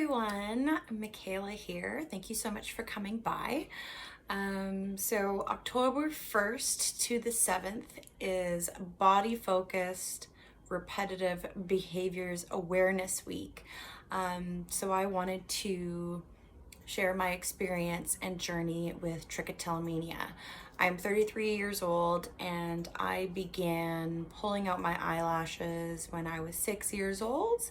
everyone, Michaela here. Thank you so much for coming by. So October 1st to the 7th is Body Focused Repetitive Behaviors Awareness Week. So I wanted to share my experience and journey with trichotillomania. I'm 33 years old and I began pulling out my eyelashes when I was 6 years old.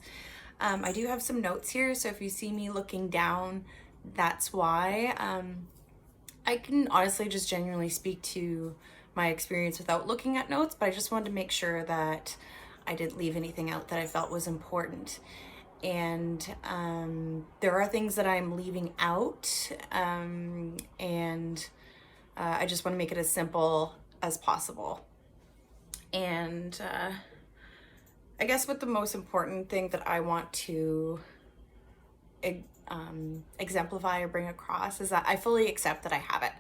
I do have some notes here, so if you see me looking down, that's why. I can honestly just genuinely speak to my experience without looking at notes, but I just wanted to make sure that I didn't leave anything out that I felt was important. And there are things that I'm leaving out, and I just want to make it as simple as possible. And I guess what the most important thing that I want to exemplify or bring across is that I fully accept that I have it.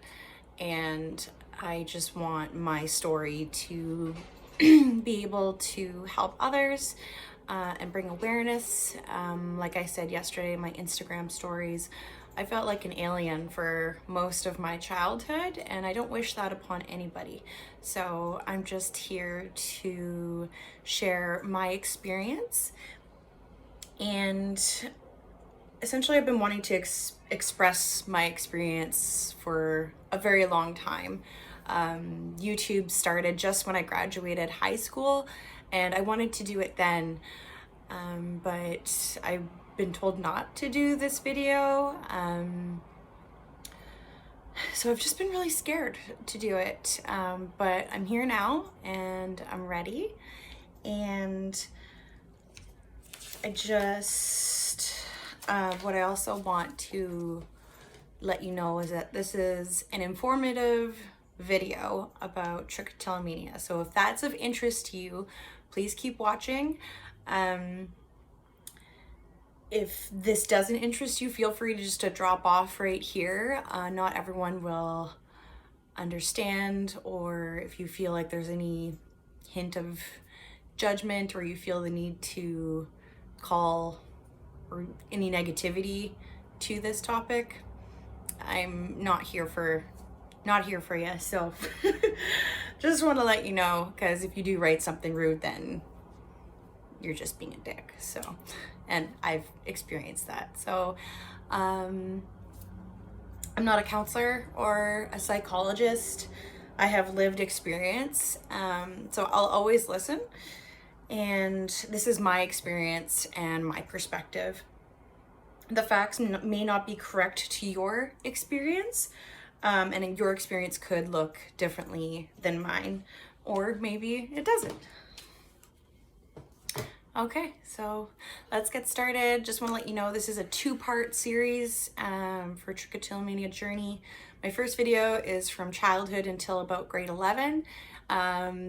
And I just want my story to be able to help others and bring awareness. Like I said yesterday in my Instagram stories, I felt like an alien for most of my childhood, and I don't wish that upon anybody. So I'm just here to share my experience. And essentially, I've been wanting to express my experience for a very long time. YouTube started just when I graduated high school, and I wanted to do it then, but I've been told not to do this video. So I've just been really scared to do it, but I'm here now and I'm ready. And I just, what I also want to let you know is that this is an informative video about trichotillomania. So if that's of interest to you, please keep watching. If this doesn't interest you, feel free to just drop off right here. Not everyone will understand, or if you feel like there's any hint of judgment or you feel the need to call or any negativity to this topic, I'm not here for you. So just want to let you know, because if you do write something rude, then you're just being a dick. So, and I've experienced that. So I'm not a counselor or a psychologist. I have lived experience, so I'll always listen. And this is my experience and my perspective. The facts may not be correct to your experience, and your experience could look differently than mine, or maybe it doesn't. Okay, so let's get started. Just want to let you know this is a two-part series for trichotillomania journey. My first video is from childhood until about grade 11.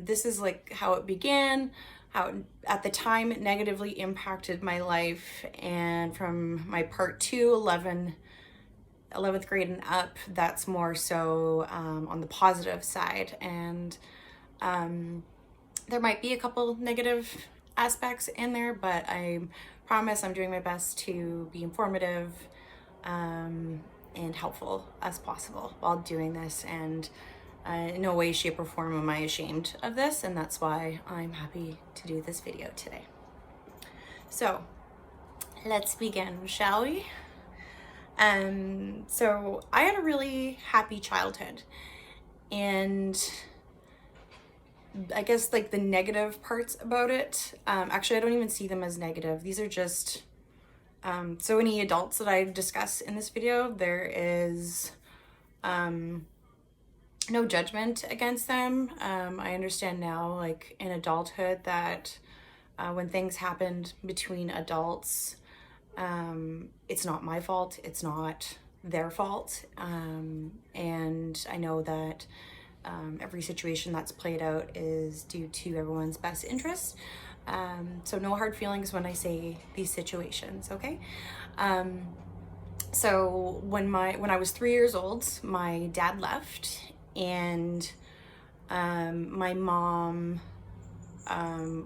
This is like how it began, how at the time it negatively impacted my life, and from my part 2, 11th grade and up, that's more so on the positive side. And there might be a couple negative aspects in there, but I promise I'm doing my best to be informative and helpful as possible while doing this. And in no way, shape, or form am I ashamed of this, and that's why I'm happy to do this video today. So let's begin, shall we? So I had a really happy childhood, and I guess like the negative parts about it, actually I don't even see them as negative. These are just, so any adults that I discuss in this video, there is no judgment against them. I understand now, like in adulthood, that when things happened between adults, it's not my fault, it's not their fault, and I know that every situation that's played out is due to everyone's best interest. So no hard feelings when I say these situations, okay? So when I was 3 years old, my dad left, and my mom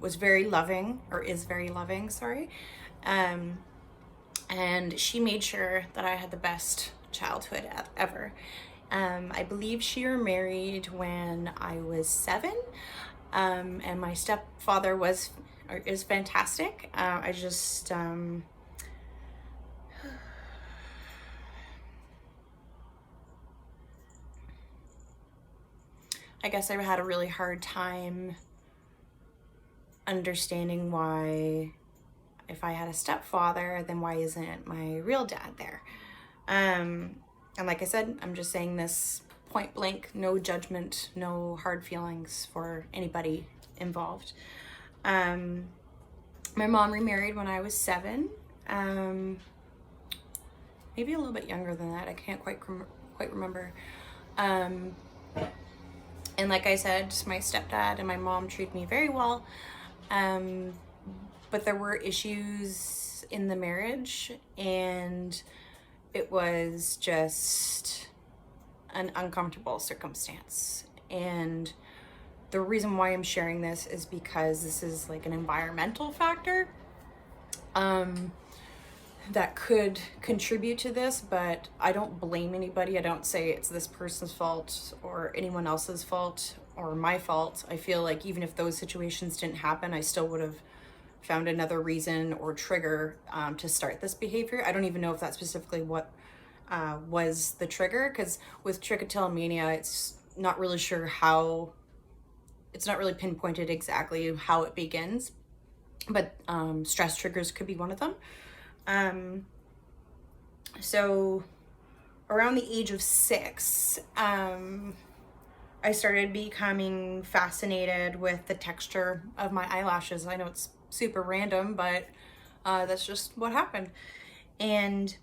was very loving, or is very loving, sorry. and she made sure that I had the best childhood ever. I believe she remarried when I was 7, and my stepfather is fantastic. I guess I had a really hard time understanding why, if I had a stepfather, then why isn't my real dad there? And like I said, I'm just saying this point blank, no judgment, no hard feelings for anybody involved. My mom remarried when I was 7, maybe a little bit younger than that. I can't quite remember. And like I said, my stepdad and my mom treated me very well. But there were issues in the marriage, and it was just an uncomfortable circumstance. And the reason why I'm sharing this is because this is like an environmental factor that could contribute to this, but I don't blame anybody. I don't say it's this person's fault or anyone else's fault or my fault. I feel like even if those situations didn't happen, I still would have found another reason or trigger to start this behavior. I don't even know if that's specifically what was the trigger, because with trichotillomania, it's not really pinpointed exactly how it begins, but stress triggers could be one of them. So around the age of 6, I started becoming fascinated with the texture of my eyelashes. I know it's super random, but that's just what happened. And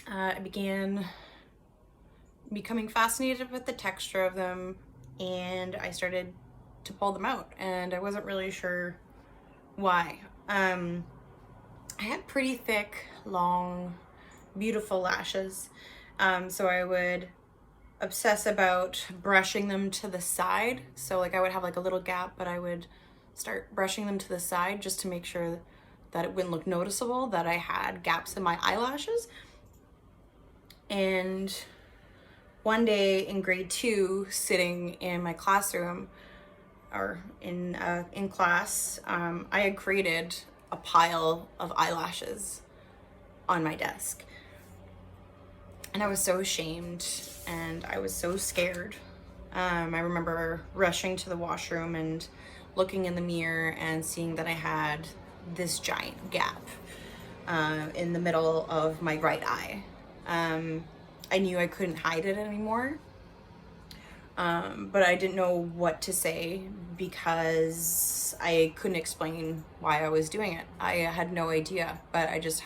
I began becoming fascinated with the texture of them, and I started to pull them out, and I wasn't really sure why. I had pretty thick, long, beautiful lashes, so I would obsess about brushing them to the side. So like I would have like a little gap, but I would start brushing them to the side just to make sure that it wouldn't look noticeable that I had gaps in my eyelashes. And one day in grade 2, sitting in my classroom or in class, I had created a pile of eyelashes on my desk. And I was so ashamed and I was so scared. I remember rushing to the washroom and looking in the mirror and seeing that I had this giant gap in the middle of my right eye. I knew I couldn't hide it anymore, but I didn't know what to say because I couldn't explain why I was doing it. I had no idea, but I just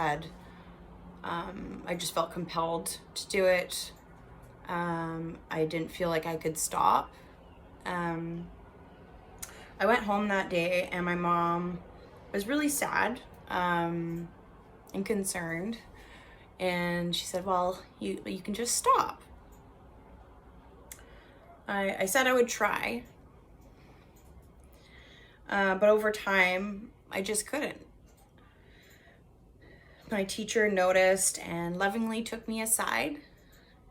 felt compelled to do it. I didn't feel like I could stop. I went home that day and my mom was really sad and concerned. And she said, well, you can just stop. I said I would try. But over time, I just couldn't. My teacher noticed and lovingly took me aside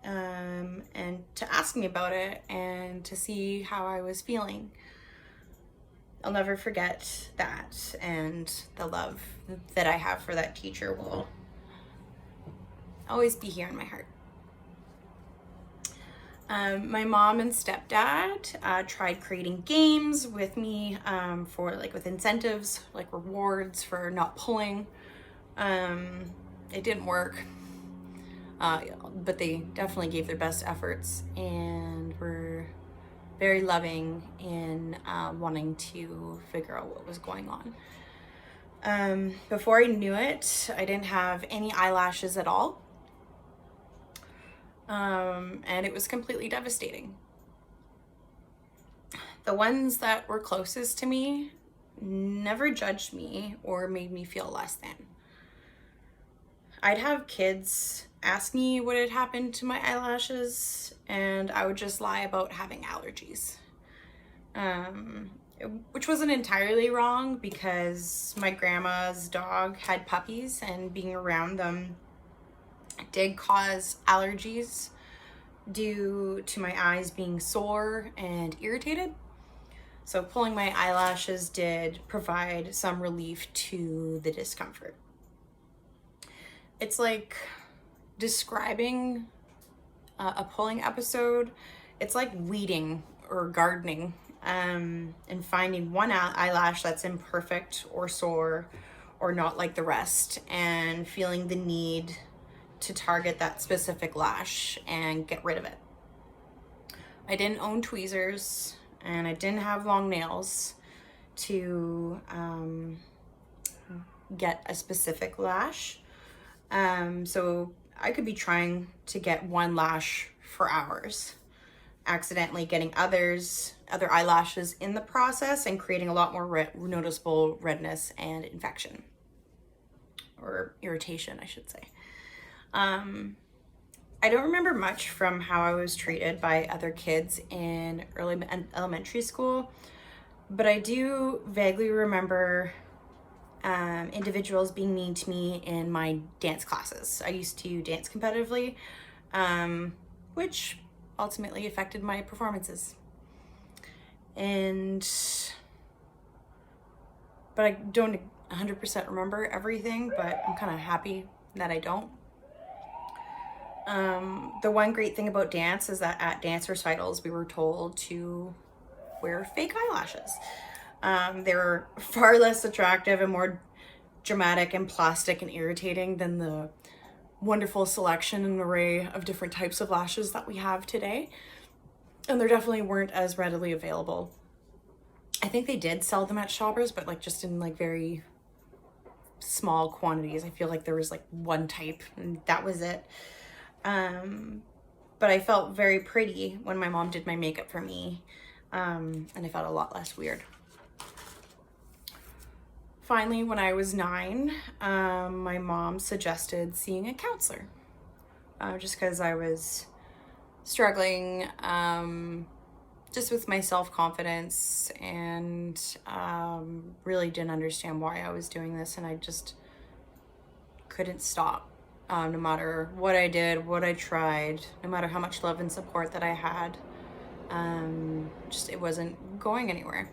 and to ask me about it and to see how I was feeling. I'll never forget that, and the love that I have for that teacher will always be here in my heart. My mom and stepdad tried creating games with me with incentives, like rewards for not pulling. It didn't work, but they definitely gave their best efforts and were very loving in wanting to figure out what was going on. Before I knew it, I didn't have any eyelashes at all. And it was completely devastating. The ones that were closest to me never judged me or made me feel less than. I'd have kids ask me what had happened to my eyelashes, and I would just lie about having allergies. which wasn't entirely wrong because my grandma's dog had puppies and being around them did cause allergies due to my eyes being sore and irritated. So pulling my eyelashes did provide some relief to the discomfort. It's like describing a pulling episode. It's like weeding or gardening, and finding one eyelash that's imperfect or sore or not like the rest, and feeling the need to target that specific lash and get rid of it. I didn't own tweezers and I didn't have long nails to get a specific lash. So I could be trying to get one lash for hours, accidentally getting other eyelashes in the process and creating a lot more noticeable redness and infection, or irritation, I should say. I don't remember much from how I was treated by other kids in early elementary school, but I do vaguely remember individuals being mean to me in my dance classes. I used to dance competitively, which ultimately affected my performances. But I don't 100% remember everything, but I'm kind of happy that I don't. The one great thing about dance is that at dance recitals, we were told to wear fake eyelashes. They were far less attractive and more dramatic and plastic and irritating than the wonderful selection and array of different types of lashes that we have today. And there definitely weren't as readily available. I think they did sell them at Shoppers, but like just in like very small quantities. I feel like there was like one type and that was it. But I felt very pretty when my mom did my makeup for me, and I felt a lot less weird. Finally, when I was 9, my mom suggested seeing a counselor, just because I was struggling just with my self-confidence and really didn't understand why I was doing this, and I just couldn't stop. No matter what I did, what I tried, no matter how much love and support that I had, just it wasn't going anywhere.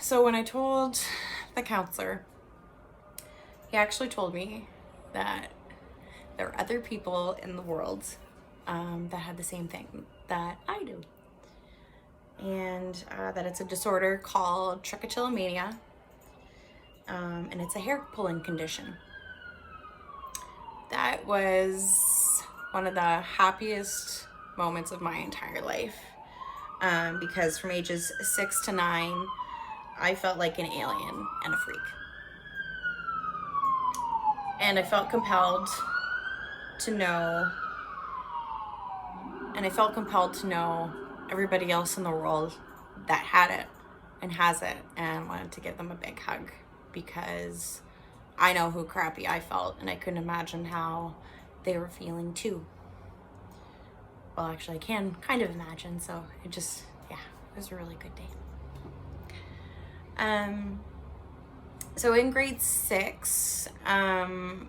So when I told the counselor, he actually told me that there are other people in the world that had the same thing that I do. And that it's a disorder called Trichotillomania, and it's a hair pulling condition. That was one of the happiest moments of my entire life, because from ages 6 to 9, I felt like an alien and a freak. And I felt compelled to know, everybody else in the world that had it and has it, and wanted to give them a big hug, because I know how crappy I felt, and I couldn't imagine how they were feeling too. Well, actually, I can kind of imagine, so it was a really good day. So in grade 6, I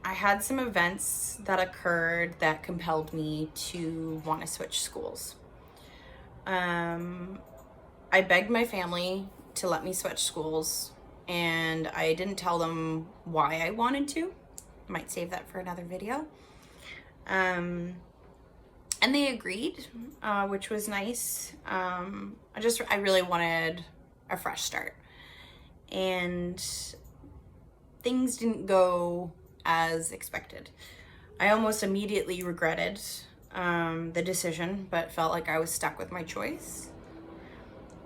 had some events that occurred that compelled me to want to switch schools. I begged my family to let me switch schools, and I didn't tell them why I wanted to. I might save that for another video. And they agreed, which was nice. I really wanted a fresh start. And things didn't go as expected. I almost immediately regretted the decision, but felt like I was stuck with my choice.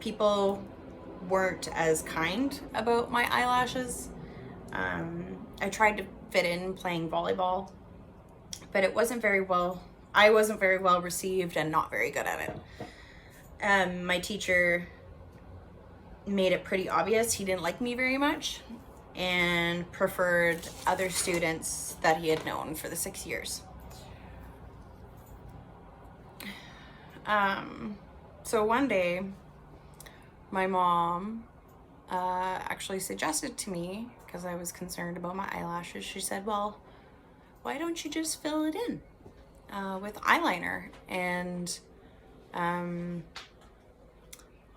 People weren't as kind about my eyelashes. I tried to fit in playing volleyball, but I wasn't very well received and not very good at it. My teacher made it pretty obvious he didn't like me very much and preferred other students that he had known for the 6 years. So one day my mom actually suggested to me, because I was concerned about my eyelashes, she said, well, why don't you just fill it in with eyeliner? And I'll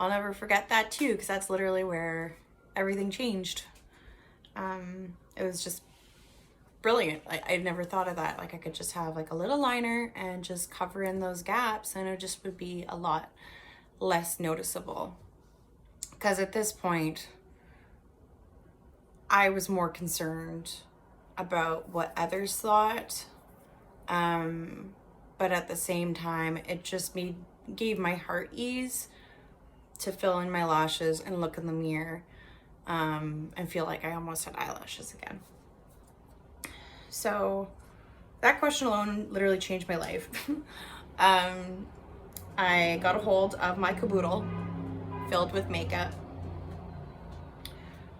never forget that too, because that's literally where everything changed. It was just brilliant. I'd never thought of that. Like, I could just have like a little liner and just cover in those gaps, and it just would be a lot less noticeable. Because at this point, I was more concerned about what others thought. But at the same time, it just gave my heart ease to fill in my lashes and look in the mirror and feel like I almost had eyelashes again. So that question alone literally changed my life. I got a hold of my caboodle filled with makeup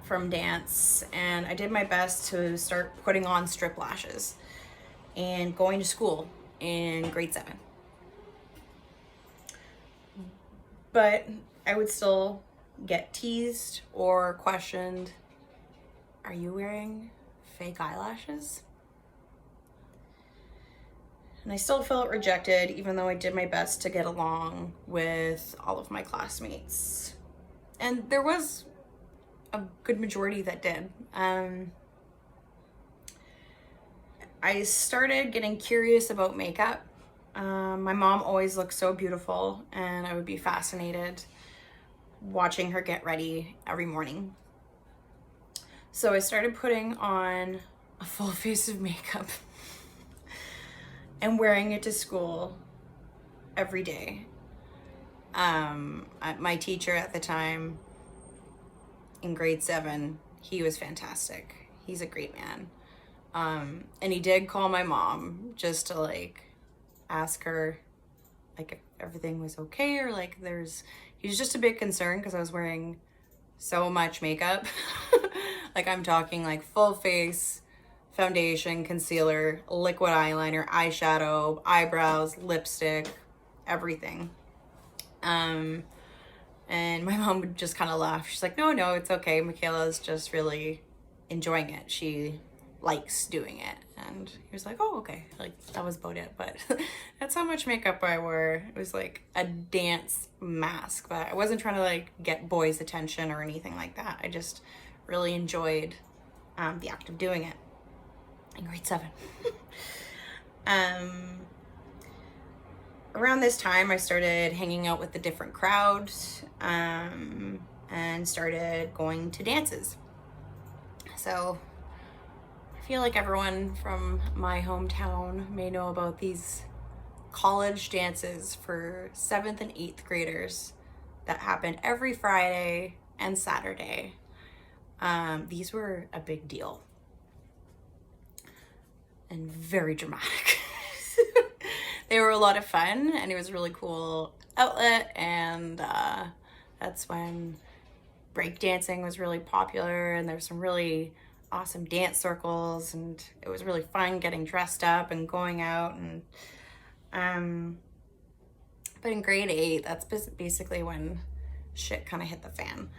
from dance, and I did my best to start putting on strip lashes and going to school in grade 7. But I would still get teased or questioned, are you wearing fake eyelashes? And I still felt rejected, even though I did my best to get along with all of my classmates. And there was a good majority that did. I started getting curious about makeup. My mom always looked so beautiful, and I would be fascinated watching her get ready every morning. So I started putting on a full face of makeup and wearing it to school every day. My teacher at the time in grade 7, he was fantastic. He's a great man. And he did call my mom just to like ask her like if everything was okay, or like he was just a bit concerned because I was wearing so much makeup. Like, I'm talking like full face, foundation, concealer, liquid eyeliner, eyeshadow, eyebrows, lipstick, everything. And my mom would just kind of laugh. She's like, no, it's okay. Michaela's just really enjoying it. She likes doing it. And he was like, oh, okay. Like, that was about it. But that's how much makeup I wore. It was like a dance mask, but I wasn't trying to like get boys' attention or anything like that. I just really enjoyed the act of doing it in grade 7. Around this time, I started hanging out with the different crowds and started going to dances. So I feel like everyone from my hometown may know about these college dances for 7th and 8th graders that happen every Friday and Saturday. These were a big deal and very dramatic. They were a lot of fun, and it was a really cool outlet, and that's when breakdancing was really popular, and there were some really awesome dance circles, and it was really fun getting dressed up and going out. And but in grade 8, that's basically when shit kind of hit the fan.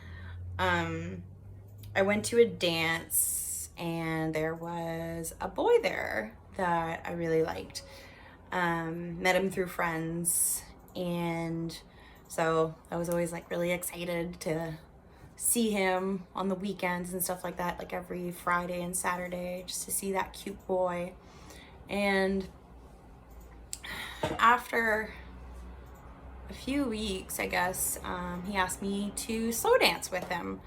I went to a dance, and there was a boy there that I really liked. Met him through friends, and so I was always like really excited to see him on the weekends and stuff like that, like every Friday and Saturday, just to see that cute boy. And after a few weeks, I guess, he asked me to slow dance with him,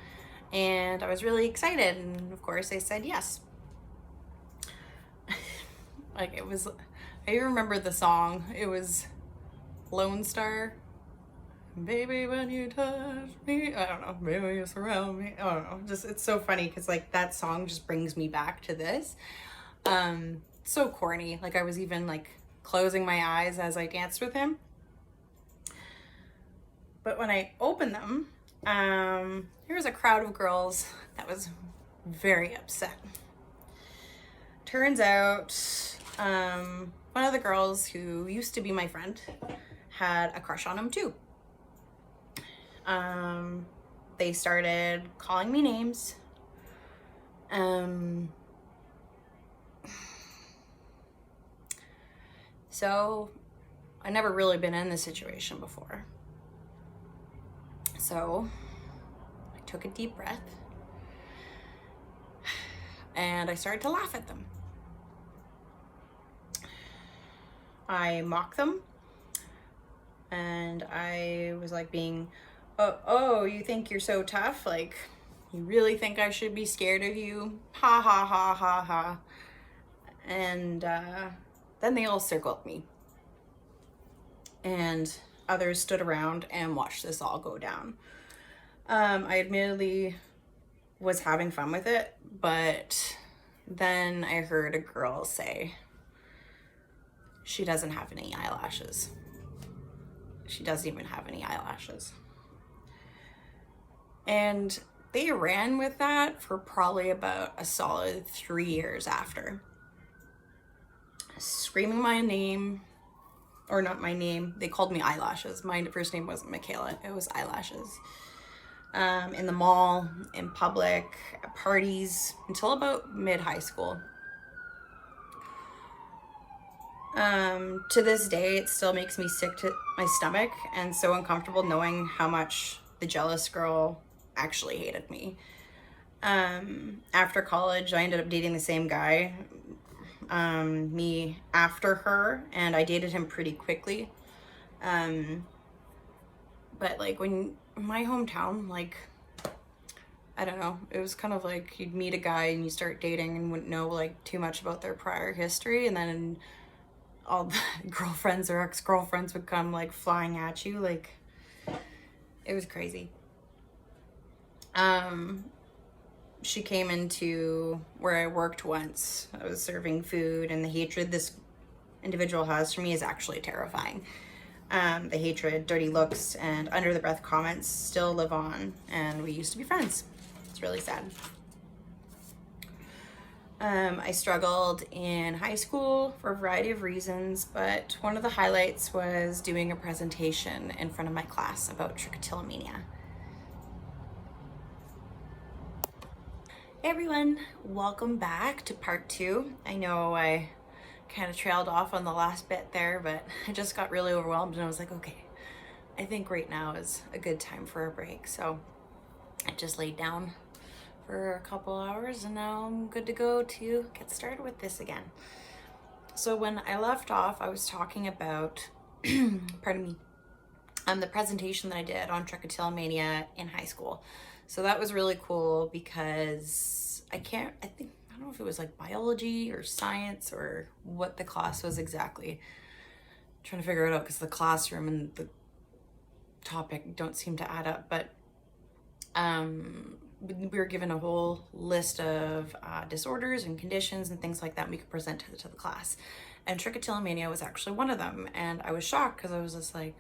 and I was really excited, and of course I said yes. Like, it was, I remember the song. It was Lone Star. Baby, when you touch me, I don't know, baby, you surround me. I don't know, just, it's so funny because like that song just brings me back to this. So corny. Like, I was even like closing my eyes as I danced with him. But when I opened them, there was a crowd of girls that was very upset. Turns out, one of the girls who used to be my friend had a crush on him too. they started calling me names. So I never really been in this situation before. So I took a deep breath and I started to laugh at them. I mocked them and I was like being, oh, you think you're so tough? Like, you really think I should be scared of you? Ha ha ha ha ha. And then they all circled me. And others stood around and watched this all go down. I admittedly was having fun with it, but then I heard a girl say, she doesn't have any eyelashes. She doesn't even have any eyelashes. And they ran with that for probably about a solid 3 years after. Screaming my name, or not my name, they called me Eyelashes. My first name wasn't Michaela, it was Eyelashes. In the mall, in public, at parties, until about mid-high school. To this day, it still makes me sick to my stomach and so uncomfortable knowing how much the jealous girl actually hated me. After college, I ended up dating the same guy, me after her, and I dated him pretty quickly. But like when my hometown, like, I don't know, it was kind of like you'd meet a guy and you start dating and wouldn't know like too much about their prior history, and then all the girlfriends or ex-girlfriends would come like flying at you. Like, it was crazy. She came into where I worked once. I was serving food, and the hatred this individual has for me is actually terrifying. The hatred, dirty looks, and under the breath comments still live on, and we used to be friends. It's really sad. I struggled in high school for a variety of reasons, but one of the highlights was doing a presentation in front of my class about trichotillomania. Hey everyone, welcome back to part 2. I know I kind of trailed off on the last bit there, but I just got really overwhelmed and I was like, okay, I think right now is a good time for a break. So I just laid down for a couple hours and now I'm good to go to get started with this again. So when I left off, I was talking about, pardon me, the presentation that I did on trichotillomania in high school. So that was really cool because I don't know if it was like biology or science or what the class was exactly. I'm trying to figure it out because the classroom and the topic don't seem to add up, but we were given a whole list of disorders and conditions and things like that we could present to the class. And trichotillomania was actually one of them. And I was shocked because I was just like,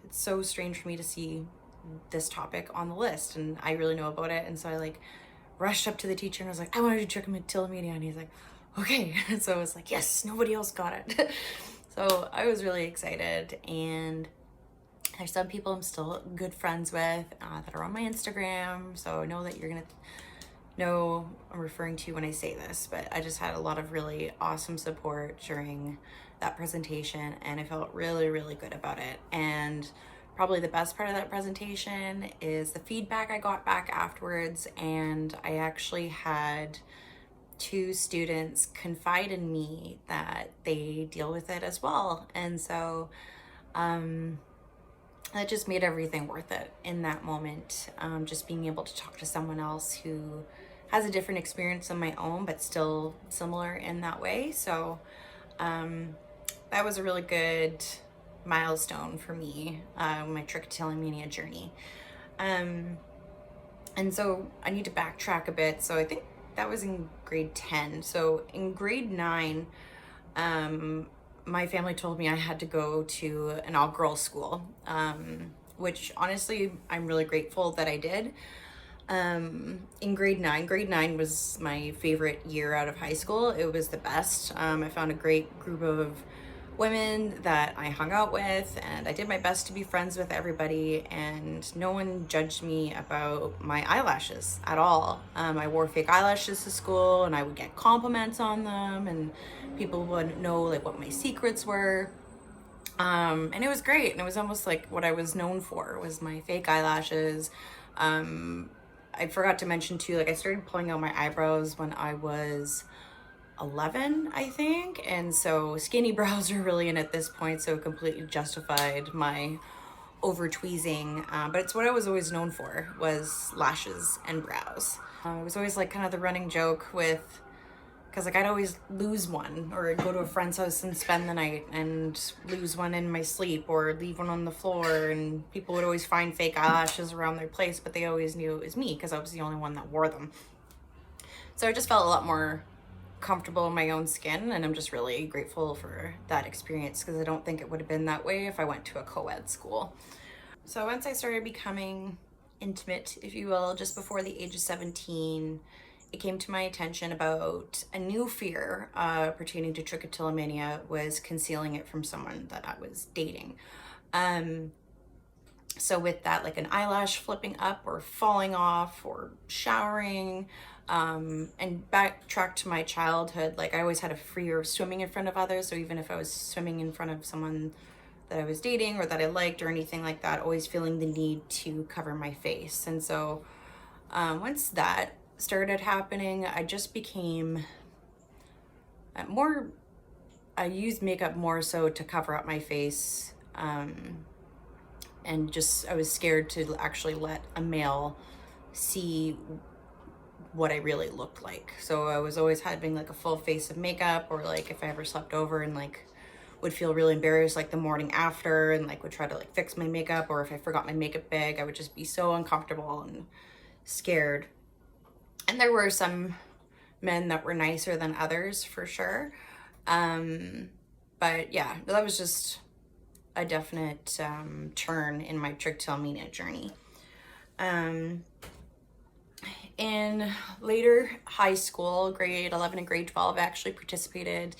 it's so strange for me to see this topic on the list and I really know about it. And so I like rushed up to the teacher and I was like, I want to do trichotillomania. And he's like, okay. And so I was like, yes, nobody else got it. So I was really excited, and there's some people I'm still good friends with that are on my Instagram. So I know that you're gonna know I'm referring to when I say this, but I just had a lot of really awesome support during that presentation and I felt really, really good about it. And probably the best part of that presentation is the feedback I got back afterwards, and I actually had 2 students confide in me that they deal with it as well. And so that just made everything worth it in that moment. Just being able to talk to someone else who has a different experience than my own, but still similar in that way. So that was a really good milestone for me, my trichotillomania journey. And so I need to backtrack a bit. So I think that was in grade 10. So in grade 9, my family told me I had to go to an all-girls school, which honestly, I'm really grateful that I did. In grade 9 was my favorite year out of high school. It was the best. I found a great group of women that I hung out with, and I did my best to be friends with everybody, and no one judged me about my eyelashes at all. I wore fake eyelashes to school, and I would get compliments on them, and people would know like what my secrets were. And it was great, and it was almost like what I was known for was my fake eyelashes. I forgot to mention too, like I started pulling out my eyebrows when I was 11, I think. And so skinny brows are really in at this point, so it completely justified my over tweezing. But it's what I was always known for, was lashes and brows. It was always like kind of the running joke with, because like I'd always lose one, or I'd go to a friend's house and spend the night and lose one in my sleep, or leave one on the floor, and people would always find fake eyelashes around their place, but they always knew it was me because I was the only one that wore them. So I just felt a lot more comfortable in my own skin, and I'm just really grateful for that experience, because I don't think it would have been that way if I went to a co-ed school. So once I started becoming intimate, if you will, just before the age of 17, it came to my attention about a new fear pertaining to trichotillomania, was concealing it from someone that I was dating. So with that, like an eyelash flipping up or falling off, or showering, and backtrack to my childhood, like I always had a fear of swimming in front of others. So even if I was swimming in front of someone that I was dating or that I liked or anything like that, always feeling the need to cover my face. And so once that started happening, I just became more, I used makeup more so to cover up my face. And just, I was scared to actually let a male see what I really looked like. So I was always having like a full face of makeup, or like if I ever slept over and like would feel really embarrassed like the morning after, and like would try to like fix my makeup, or if I forgot my makeup bag, I would just be so uncomfortable and scared. And there were some men that were nicer than others for sure. But yeah, that was just a definite turn in my trichotillomania journey. In later high school, grade 11 and grade 12, I actually participated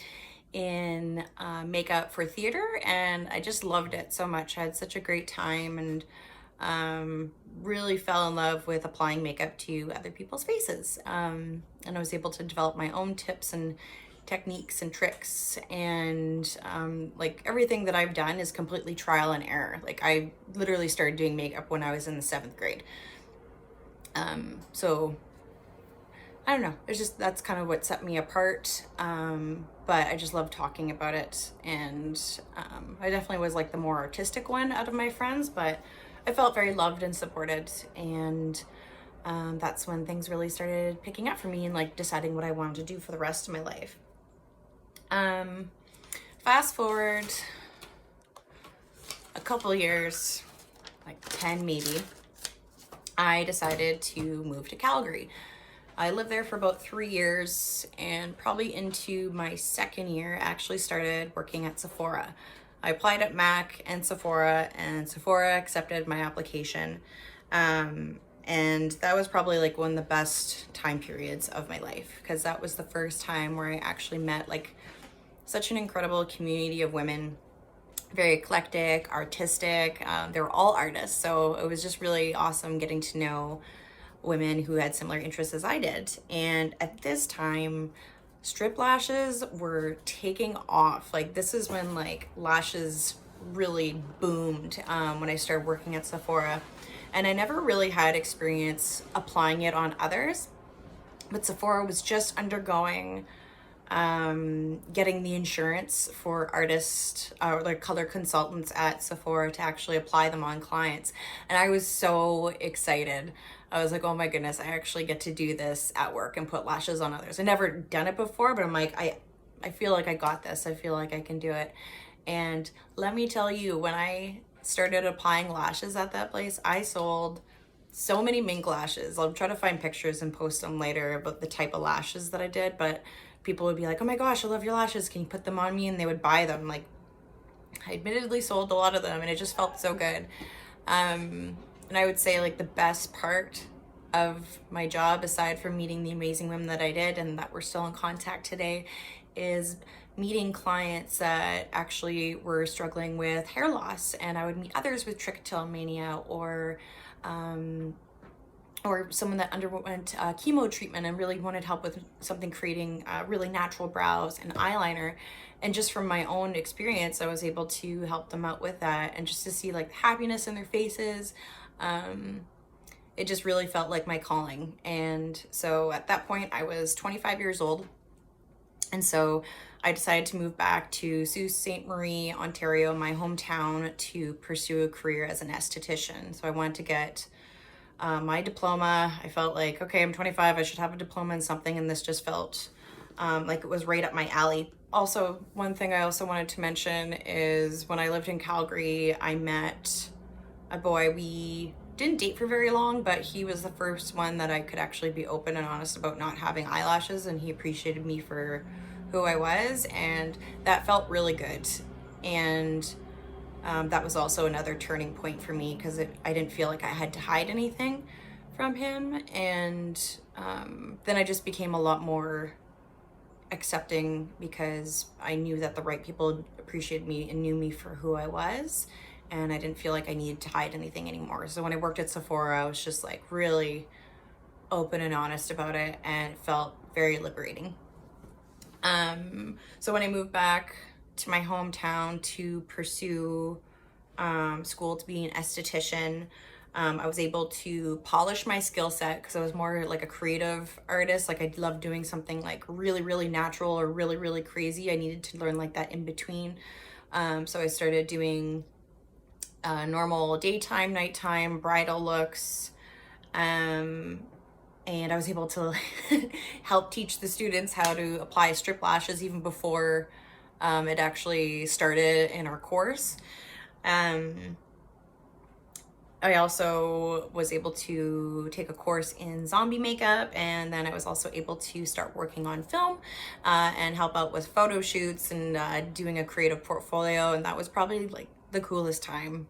in makeup for theater, and I just loved it so much. I had such a great time, and really fell in love with applying makeup to other people's faces. And I was able to develop my own tips and techniques and tricks, and like everything that I've done is completely trial and error. Like I literally started doing makeup when I was in the 7th grade. So I don't know, it's just, that's kind of what set me apart. But I just love talking about it. And I definitely was like the more artistic one out of my friends, but I felt very loved and supported. And that's when things really started picking up for me, and like deciding what I wanted to do for the rest of my life. Fast forward a couple years, like 10 maybe, I decided to move to Calgary. I lived there for about 3 years, and probably into my 2nd year, actually started working at Sephora. I applied at MAC and Sephora accepted my application. And that was probably like one of the best time periods of my life, because that was the first time where I actually met like such an incredible community of women, very eclectic, artistic. They were all artists, so it was just really awesome getting to know women who had similar interests as I did. And at this time, strip lashes were taking off. Like this is when like lashes really boomed, when I started working at Sephora. And I never really had experience applying it on others, but Sephora was just undergoing getting the insurance for artists or like color consultants at Sephora to actually apply them on clients. And I was so excited. I was like, oh my goodness, I actually get to do this at work and put lashes on others. I've never done it before, but I'm like, I feel like I got this. I feel like I can do it. And let me tell you, when I started applying lashes at that place, I sold so many mink lashes. I'll try to find pictures and post them later about the type of lashes that I did, but people would be like, oh my gosh, I love your lashes, can you put them on me? And they would buy them. Like, I admittedly sold a lot of them, and it just felt so good. And I would say like the best part of my job, aside from meeting the amazing women that I did and that we're still in contact today, is meeting clients that actually were struggling with hair loss, and I would meet others with trichotillomania, or someone that underwent chemo treatment and really wanted help with something, creating really natural brows and eyeliner. And just from my own experience, I was able to help them out with that, and just to see like the happiness in their faces, it just really felt like my calling. And so at that point I was 25 years old, and so I decided to move back to Sault Ste. Marie, Ontario, my hometown, to pursue a career as an esthetician. So I wanted to get my diploma. I felt like, okay, I'm 25, I should have a diploma in something, and this just felt like it was right up my alley. Also, one thing I also wanted to mention is when I lived in Calgary, I met a boy. We didn't date for very long, but he was the first one that I could actually be open and honest about not having eyelashes, and he appreciated me for who I was, and that felt really good. And that was also another turning point for me, because I didn't feel like I had to hide anything from him. And then I just became a lot more accepting, because I knew that the right people appreciated me and knew me for who I was, and I didn't feel like I needed to hide anything anymore. So when I worked at Sephora, I was just like really open and honest about it, and it felt very liberating. So when I moved back to my hometown to pursue school to be an esthetician, I was able to polish my skill set, because I was more like a creative artist. Like I love doing something like really, really natural or really, really crazy. I needed to learn like that in between. So I started doing normal daytime, nighttime, bridal looks. And I was able to help teach the students how to apply strip lashes even before it actually started in our course. I also was able to take a course in zombie makeup, and then I was also able to start working on film and help out with photo shoots and doing a creative portfolio, and that was probably like the coolest time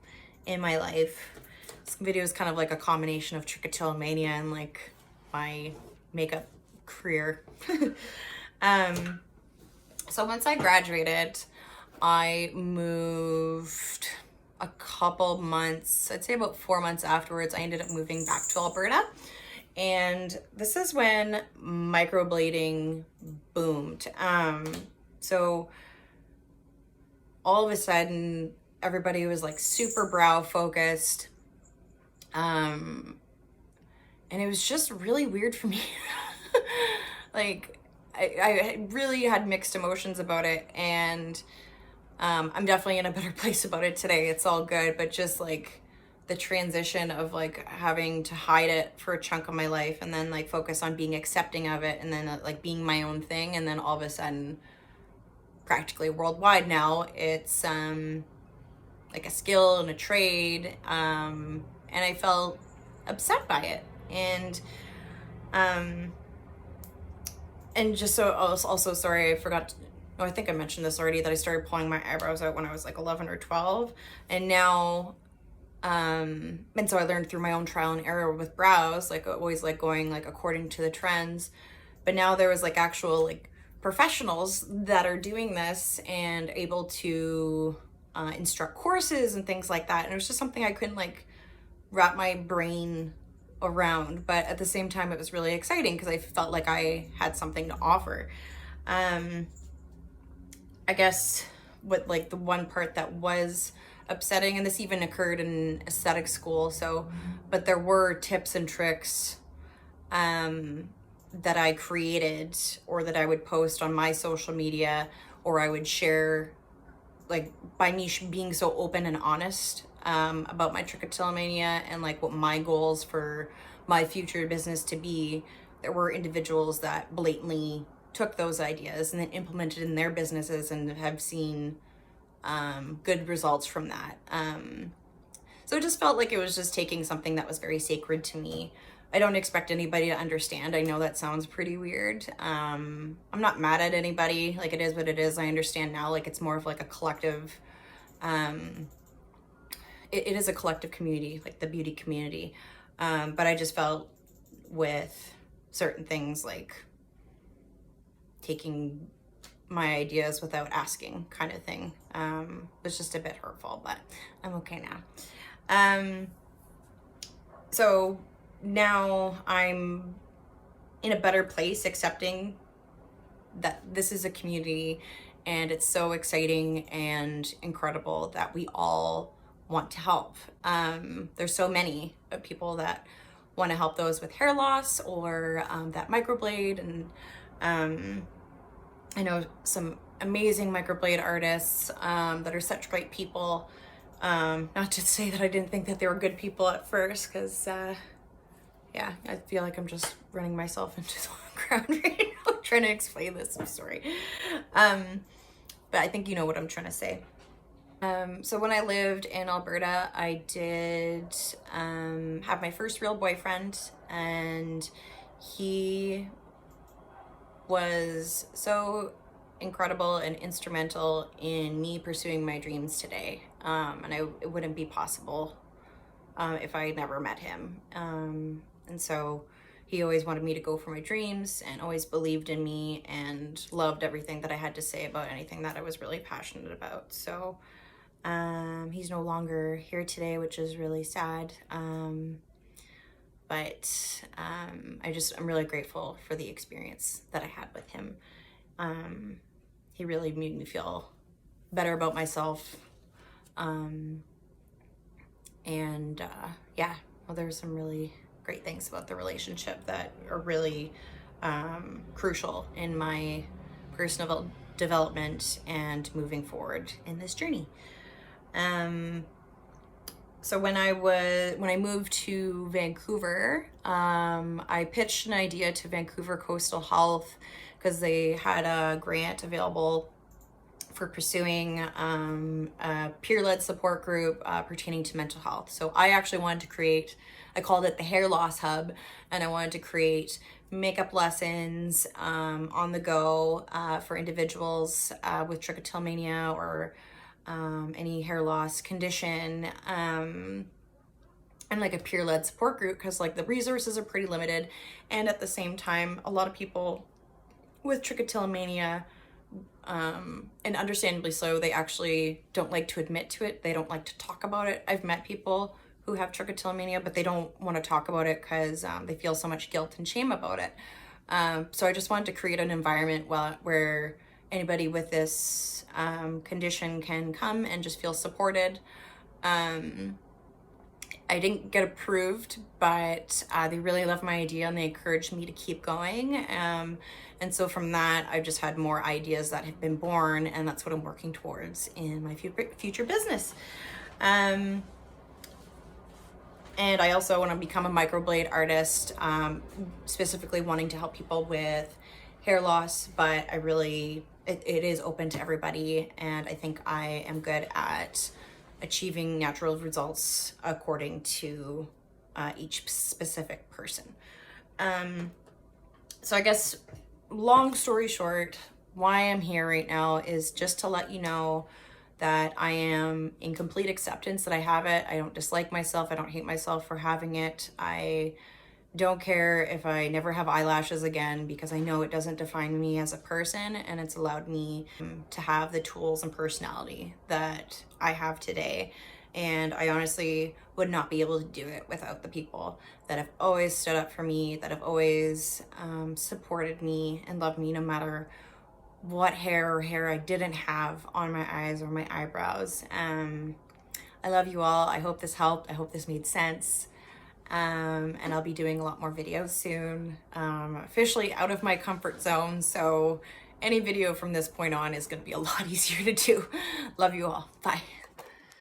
in my life. This video is kind of like a combination of trichotillomania and like my makeup career. So once I graduated, I moved a couple months, I'd say about 4 months afterwards, I ended up moving back to Alberta. And this is when microblading boomed. So all of a sudden, everybody was like super brow focused. And it was just really weird for me. Like, I really had mixed emotions about it, and I'm definitely in a better place about it today. It's all good, but just like the transition of like having to hide it for a chunk of my life, and then like focus on being accepting of it, and then like being my own thing, and then all of a sudden, practically worldwide now, it's like a skill and a trade, and I felt upset by it. And just so also sorry, I forgot to, oh, I think I mentioned this already, that I started pulling my eyebrows out when I was like 11 or 12, and now and so I learned through my own trial and error with brows, like always like going like according to the trends. But now there was like actual like professionals that are doing this and able to instruct courses and things like that, and it was just something I couldn't like wrap my brain around. But at the same time, it was really exciting because I felt like I had something to offer. I guess what like the one part that was upsetting, and this even occurred in aesthetic school, so but there were tips and tricks that I created, or that I would post on my social media, or I would share, like by me being so open and honest about my trichotillomania and like what my goals for my future business to be. There were individuals that blatantly took those ideas and then implemented in their businesses and have seen good results from that. So it just felt like it was just taking something that was very sacred to me. I don't expect anybody to understand. I know that sounds pretty weird. I'm not mad at anybody. Like, it is what it is. I understand now, like it's more of like a collective, it is a collective community, like the beauty community. But I just felt with certain things, like taking my ideas without asking kind of thing. Was just a bit hurtful, but I'm okay now. So now I'm in a better place accepting that this is a community and it's so exciting and incredible that we all want to help. There's so many people that want to help those with hair loss or that microblade, and I know some amazing microblade artists that are such great people. Not to say that I didn't think that they were good people at first, because yeah, I feel like I'm just running myself into the ground right now trying to explain this. I'm sorry. But I think you know what I'm trying to say. So when I lived in Alberta, I did have my first real boyfriend, and he was so incredible and instrumental in me pursuing my dreams today. And it wouldn't be possible if I never met him. And so he always wanted me to go for my dreams and always believed in me and loved everything that I had to say about anything that I was really passionate about. So he's no longer here today, which is really sad. But I'm really grateful for the experience that I had with him. He really made me feel better about myself. Yeah, well, there's some really great things about the relationship that are really crucial in my personal development and moving forward in this journey. So when I moved to Vancouver, I pitched an idea to Vancouver Coastal Health because they had a grant available for pursuing a peer-led support group pertaining to mental health. So I actually wanted to create, I called it the Hair Loss Hub, and I wanted to create makeup lessons on the go for individuals with trichotillomania or any hair loss condition, and like a peer-led support group, because like the resources are pretty limited, and at the same time a lot of people with trichotillomania, and understandably so, they actually don't like to admit to it. They don't like to talk about it. I've met people who have trichotillomania, but they don't want to talk about it because they feel so much guilt and shame about it. So I just wanted to create an environment where anybody with this condition can come and just feel supported. I didn't get approved, but they really loved my idea and they encouraged me to keep going. And so from that, I've just had more ideas that have been born, and that's what I'm working towards in my future business. And I also want to become a microblade artist, specifically wanting to help people with hair loss, but it is open to everybody, and I think I am good at achieving natural results according to each specific person. So I guess, long story short, why I'm here right now is just to let you know that I am in complete acceptance that I have it. I don't dislike myself. I don't hate myself for having it. I don't care if I never have eyelashes again, because I know it doesn't define me as a person, and it's allowed me to have the tools and personality that I have today. And I honestly would not be able to do it without the people that have always stood up for me, that have always supported me and loved me no matter what hair I didn't have on my eyes or my eyebrows. I love you all. I hope this helped. I hope this made sense. And I'll be doing a lot more videos soon. Officially out of my comfort zone, so any video from this point on is going to be a lot easier to do. Love you all. Bye.